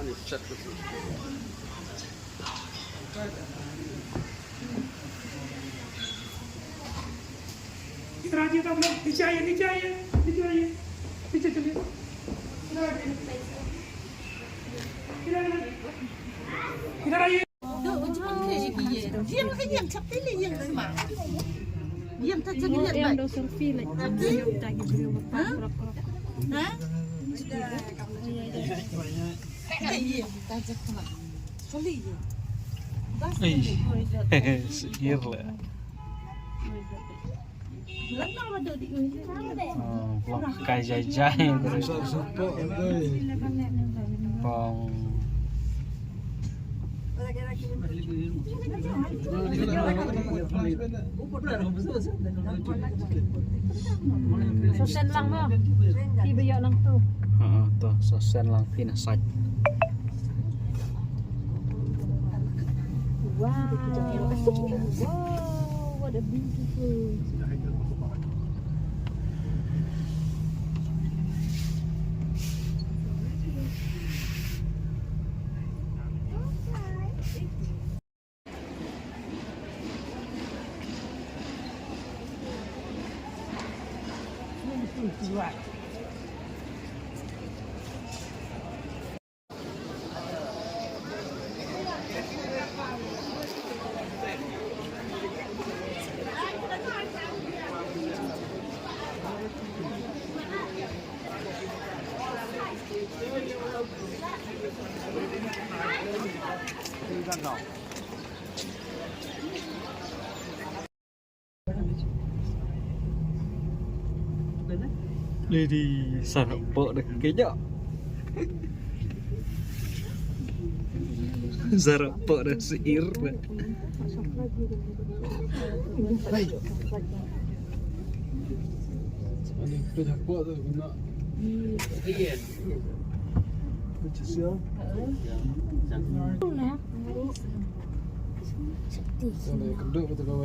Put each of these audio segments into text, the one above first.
你这不是。Kita bilang dicaya. Bisa tulis. Kita lagi. Diam tak jadi lihat baik. Yang selfie like beliau tadi beliau berpakrak. Hah? Iya, tajak kena. Kali ya. Sihir lah. Kayak jajan terus. Pong. Sosen lang mo. Tibayo lang to. To sosen lang pinasaj. Wow. Wow, what a beautiful. Đi đi sợ vợ được cái nhở. Zarap vợ được sihir. Baik. Ini sudah kuat tu guna. Iya. Kecil. Ini kedua betul kau.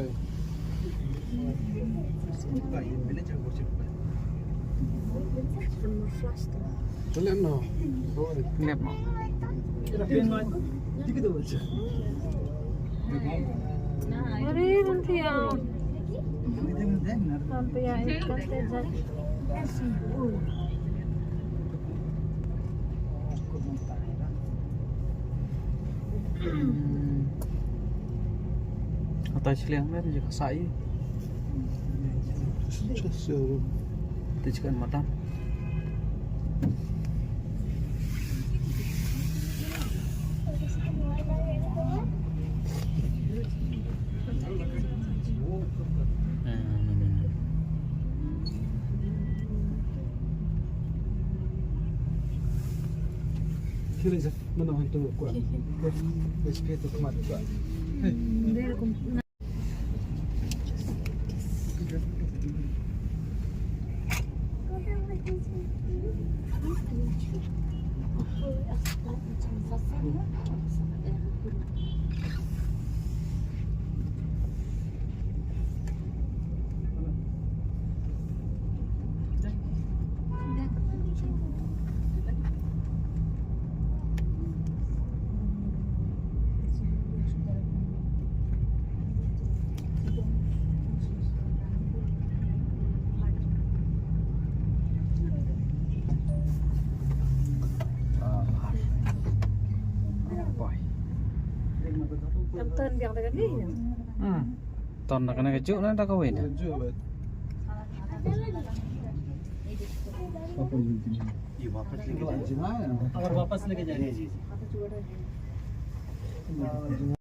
Boleh no. Lihat mau. Mari nanti ya. Sampai ya ikan tejak. Atau siliang mer juga sai. Tujukan mata. Kira je mana hantu kuat. SP tu kuat kuat. Ten biang dekat ni. Ton nak kena kejuk nak kawin. Awak wapas lagi jadi.